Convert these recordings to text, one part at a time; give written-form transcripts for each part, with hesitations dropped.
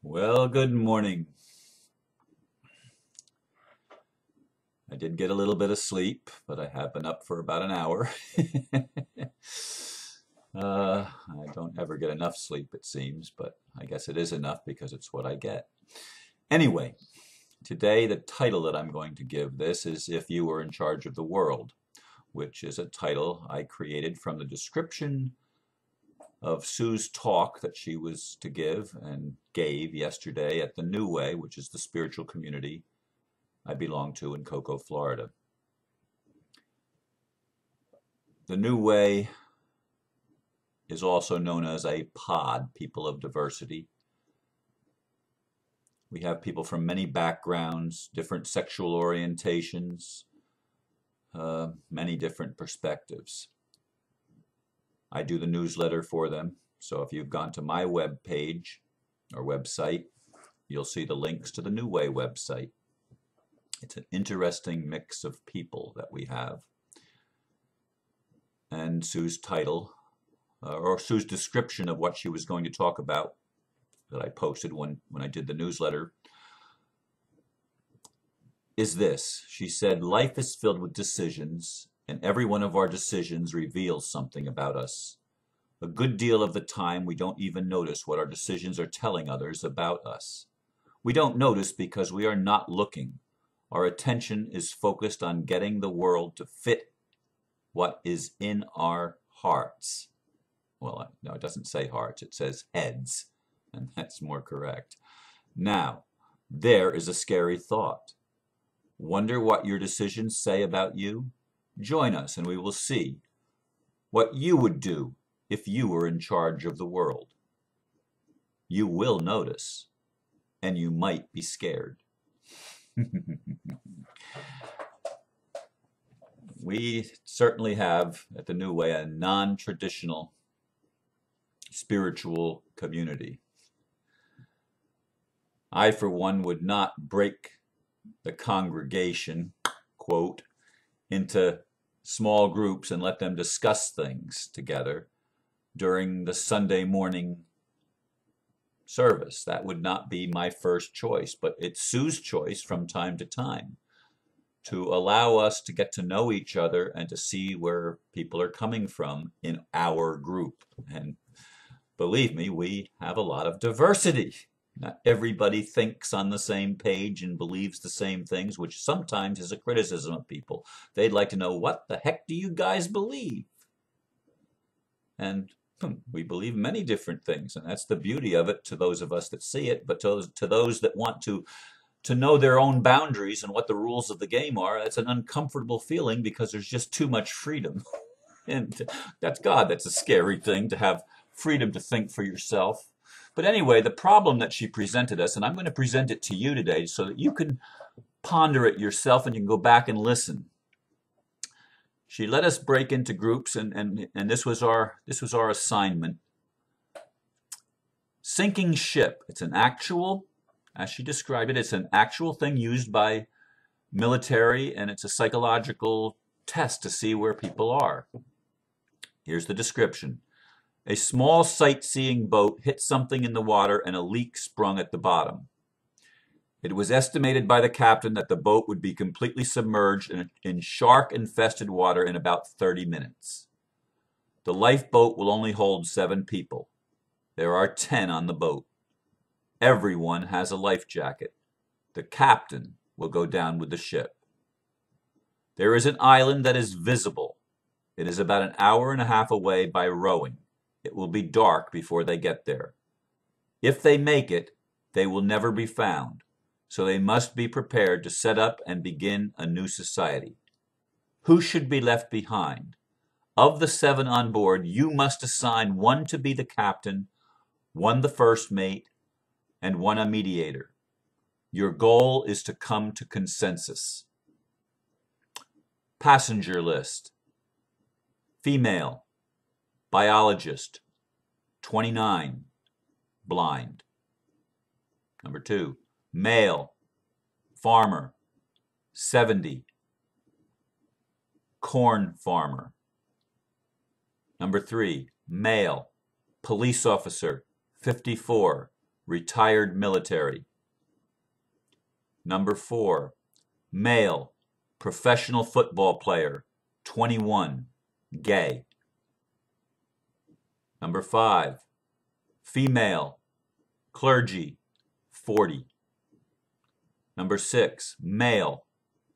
Well, good morning. I did get a little bit of sleep, but I have been up for about an hour. I don't ever get enough sleep, it seems, but I guess it is enough because it's what I get. Anyway, today the title that I'm going to give this is If You Were in Charge of the World, which is a title I created from the description of Sue's talk that she was to give and gave yesterday at the New Way, which is the spiritual community I belong to in Cocoa, Florida. The New Way is also known as a pod, People of Diversity. We have people from many backgrounds, different sexual orientations, many different perspectives. I do the newsletter for them, so if you've gone to my web page or website, you'll see the links to the New Way website. It's an interesting mix of people that we have. And Sue's title, or Sue's description of what she was going to talk about that I posted when I did the newsletter, is this. She said, "Life is filled with decisions, and every one of our decisions reveals something about us. A good deal of the time, we don't even notice what our decisions are telling others about us. We don't notice because we are not looking. Our attention is focused on getting the world to fit what is in our hearts." Well, no, it doesn't say hearts, it says heads, and that's more correct. Now, there is a scary thought. Wonder what your decisions say about you? Join us and we will see what you would do if you were in charge of the world. You will notice, and you might be scared. We certainly have at the New Way a non-traditional spiritual community. I, for one, would not break the congregation, quote, into small groups and let them discuss things together during the Sunday morning service. That would not be my first choice, but it's Sue's choice from time to time to allow us to get to know each other and to see where people are coming from in our group. And believe me, we have a lot of diversity. Not everybody thinks on the same page and believes the same things, which sometimes is a criticism of people. They'd like to know, what the heck do you guys believe? And we believe many different things, and that's the beauty of it to those of us that see it. But to those that want to know their own boundaries and what the rules of the game are, that's an uncomfortable feeling because there's just too much freedom. And that's God. That's a scary thing, to have freedom to think for yourself. But anyway, the problem that she presented us, and I'm going to present it to you today so that you can ponder it yourself and you can go back and listen. She let us break into groups, and this was our assignment. Sinking ship. It's an actual, as she described it, it's an actual thing used by military, and it's a psychological test to see where people are. Here's the description. A small sightseeing boat hit something in the water and a leak sprung at the bottom. It was estimated by the captain that the boat would be completely submerged in shark-infested water in about 30 minutes. The lifeboat will only hold 7 people. There are 10 on the boat. Everyone has a life jacket. The captain will go down with the ship. There is an island that is visible. It is about an hour and a half away by rowing. It will be dark before they get there. If they make it, they will never be found, so they must be prepared to set up and begin a new society. Who should be left behind? Of the 7 on board, you must assign 1 to be the captain, 1 the first mate, and 1 a mediator. Your goal is to come to consensus. Passenger list. Female, biologist, 29, blind. Number 2, male, farmer, 70, corn farmer. Number 3, male, police officer, 54, retired military. Number 4, male, professional football player, 21, gay. Number 5, female, clergy, 40. Number 6, male,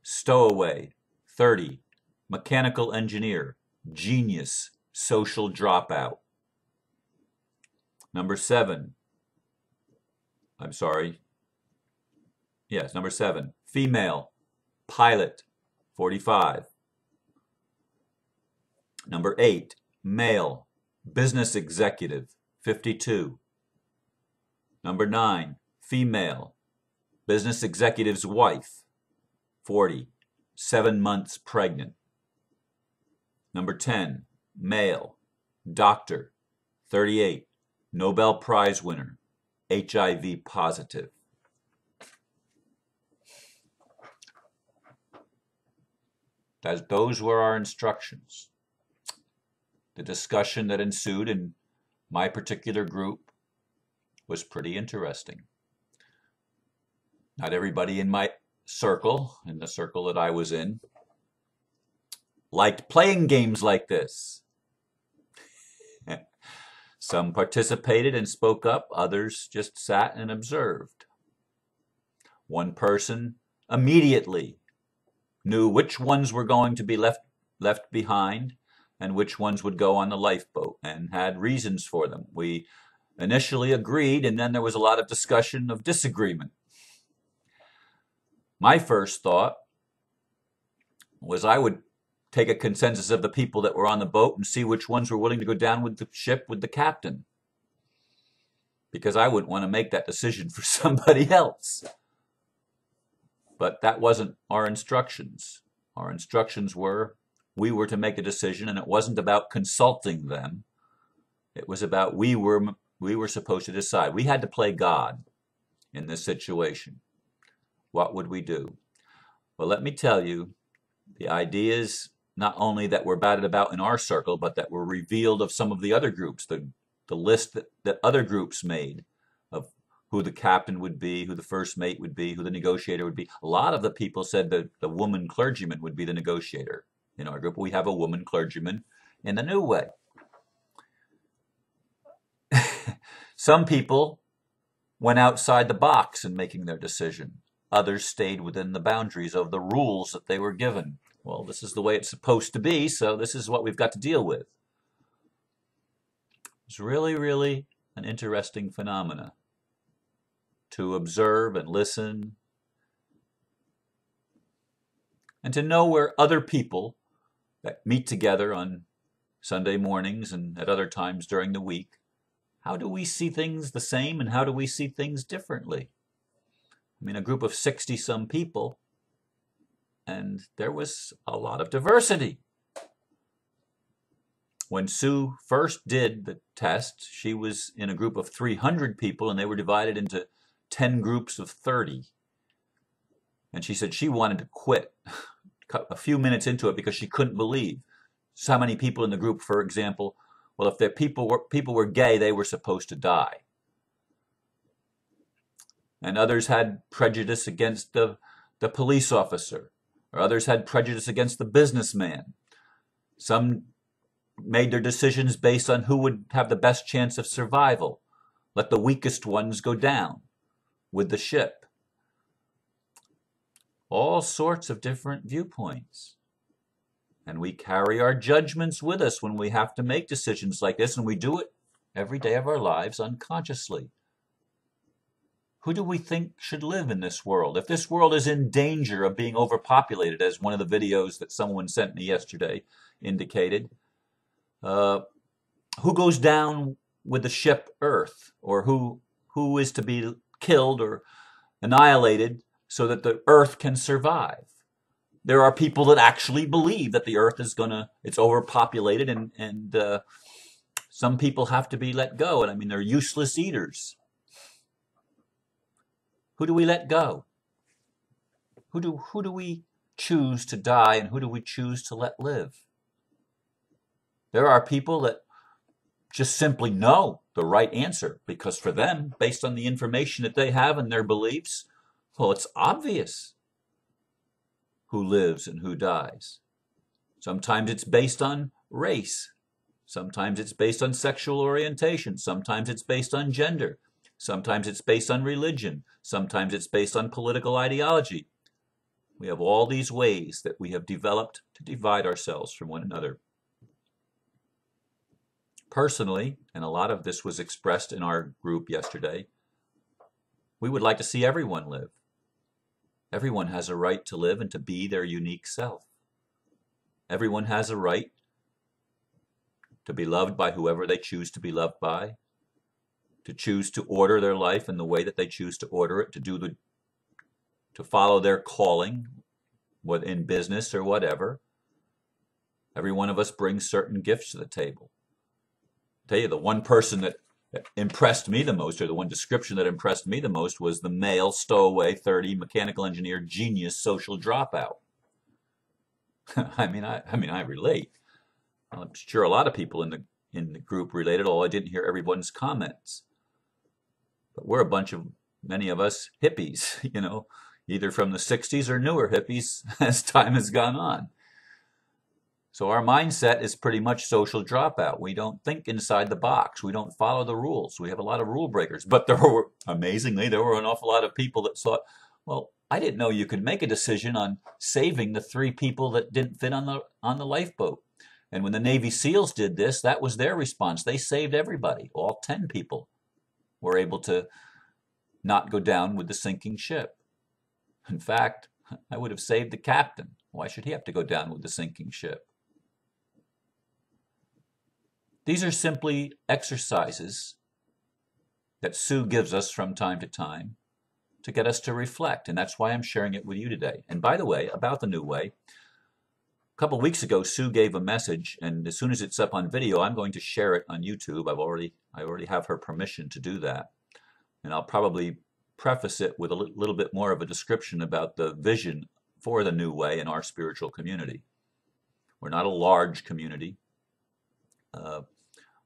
stowaway, 30, mechanical engineer, genius, social dropout. Number 7, number 7, female, pilot, 45. Number 8, male, business executive, 52. Number 9, female, business executive's wife, 40, 7 months pregnant. Number 10, male, doctor, 38, Nobel Prize winner, HIV positive. Those were our instructions. The discussion that ensued in my particular group was pretty interesting. Not everybody in my circle, in the circle that I was in, liked playing games like this. Some participated and spoke up, others just sat and observed. One person immediately knew which ones were going to be left behind and which ones would go on the lifeboat, and had reasons for them. We initially agreed, and then there was a lot of discussion of disagreement. My first thought was I would take a consensus of the people that were on the boat and see which ones were willing to go down with the ship with the captain, because I wouldn't want to make that decision for somebody else. But that wasn't our instructions. Our instructions were we were to make a decision, and it wasn't about consulting them. It was about we were supposed to decide. We had to play God in this situation. What would we do? Well, let me tell you, the ideas not only that were batted about in our circle, but that were revealed of some of the other groups, the list that other groups made of who the captain would be, who the first mate would be, who the negotiator would be. A lot of the people said that the woman clergyman would be the negotiator in our group. We have a woman clergyman in the New Way. Some people went outside the box in making their decision. Others stayed within the boundaries of the rules that they were given. Well, this is the way it's supposed to be, so this is what we've got to deal with. It's really, really an interesting phenomena to observe and listen, and to know where other people that meet together on Sunday mornings and at other times during the week, how do we see things the same and how do we see things differently? I mean, a group of 60-some people, and there was a lot of diversity. When Sue first did the test, she was in a group of 300 people, and they were divided into 10 groups of 30. And she said she wanted to quit a few minutes into it because she couldn't believe so many people in the group. For example, well, if their people were gay, they were supposed to die. And others had prejudice against the police officer, or others had prejudice against the businessman. Some made their decisions based on who would have the best chance of survival. Let the weakest ones go down with the ship. All sorts of different viewpoints. And we carry our judgments with us when we have to make decisions like this, and we do it every day of our lives unconsciously. Who do we think should live in this world? If this world is in danger of being overpopulated, as one of the videos that someone sent me yesterday indicated, who goes down with the ship Earth? Or who is to be killed or annihilated so that the Earth can survive? There are people that actually believe that the Earth is it's overpopulated, and some people have to be let go. And I mean, they're useless eaters. Who do we let go? Who do we choose to die, and who do we choose to let live? There are people that just simply know the right answer, because for them, based on the information that they have and their beliefs, well, it's obvious who lives and who dies. Sometimes it's based on race. Sometimes it's based on sexual orientation. Sometimes it's based on gender. Sometimes it's based on religion. Sometimes it's based on political ideology. We have all these ways that we have developed to divide ourselves from one another. Personally, and a lot of this was expressed in our group yesterday, we would like to see everyone live. Everyone has a right to live and to be their unique self. Everyone has a right to be loved by whoever they choose to be loved by, to choose to order their life in the way that they choose to order it, to follow their calling, whether in business or whatever. Every one of us brings certain gifts to the table. I'll tell you, the one person that impressed me the most, or the one description that impressed me the most, was the male stowaway 30 mechanical engineer genius social dropout. I mean, I relate. I'm sure a lot of people in the group related, although I didn't hear everyone's comments. But we're many of us hippies, either from the 60s or newer hippies as time has gone on. So our mindset is pretty much social dropout. We don't think inside the box. We don't follow the rules. We have a lot of rule breakers. But amazingly, there were an awful lot of people that thought, well, I didn't know you could make a decision on saving the 3 people that didn't fit on the lifeboat. And when the Navy SEALs did this, that was their response. They saved everybody. All 10 people were able to not go down with the sinking ship. In fact, I would have saved the captain. Why should he have to go down with the sinking ship? These are simply exercises that Sue gives us from time to time to get us to reflect, and that's why I'm sharing it with you today. And by the way, about the New Way, a couple of weeks ago, Sue gave a message, and as soon as it's up on video, I'm going to share it on YouTube. I already have her permission to do that, and I'll probably preface it with a little bit more of a description about the vision for the New Way in our spiritual community. We're not a large community,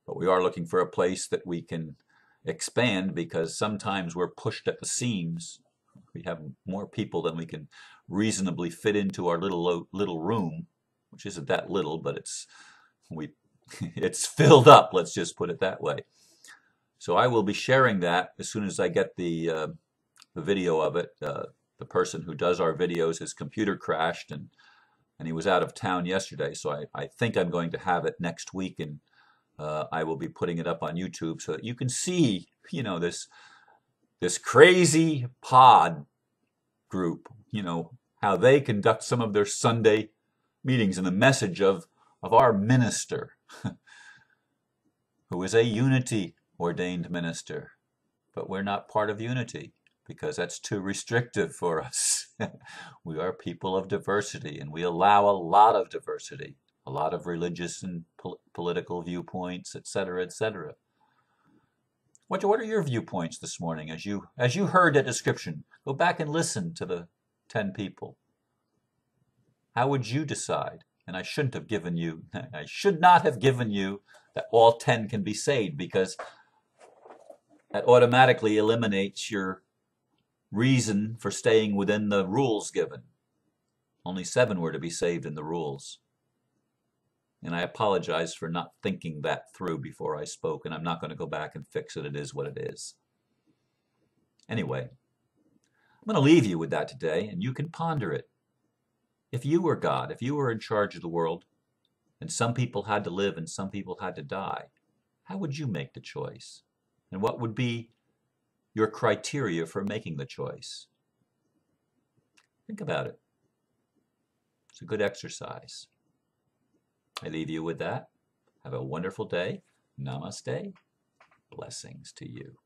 but we are looking for a place that we can expand, because sometimes we're pushed at the seams. We have more people than we can reasonably fit into our little room, which isn't that little, but it's filled up, let's just put it that way. So I will be sharing that as soon as I get the video of it. The person who does our videos, his computer crashed, and he was out of town yesterday, so I think I'm going to have it next week, and I will be putting it up on YouTube so that you can see, this crazy pod group, how they conduct some of their Sunday meetings, and the message of our minister, who is a unity ordained minister. But we're not part of unity, because that's too restrictive for us. We are people of diversity, and we allow a lot of diversity, a lot of religious and political viewpoints, etc., etc. What are your viewpoints this morning as you heard that description? Go back and listen to the 10 people. How would you decide? And I should not have given you that all 10 can be saved, because that automatically eliminates your reason for staying within the rules given. Only 7 were to be saved in the rules. And I apologize for not thinking that through before I spoke, and I'm not going to go back and fix it. It is what it is. Anyway, I'm going to leave you with that today, and you can ponder it. If you were God, if you were in charge of the world, and some people had to live and some people had to die, how would you make the choice? And what would be your criteria for making the choice? Think about it. It's a good exercise. I leave you with that. Have a wonderful day. Namaste. Blessings to you.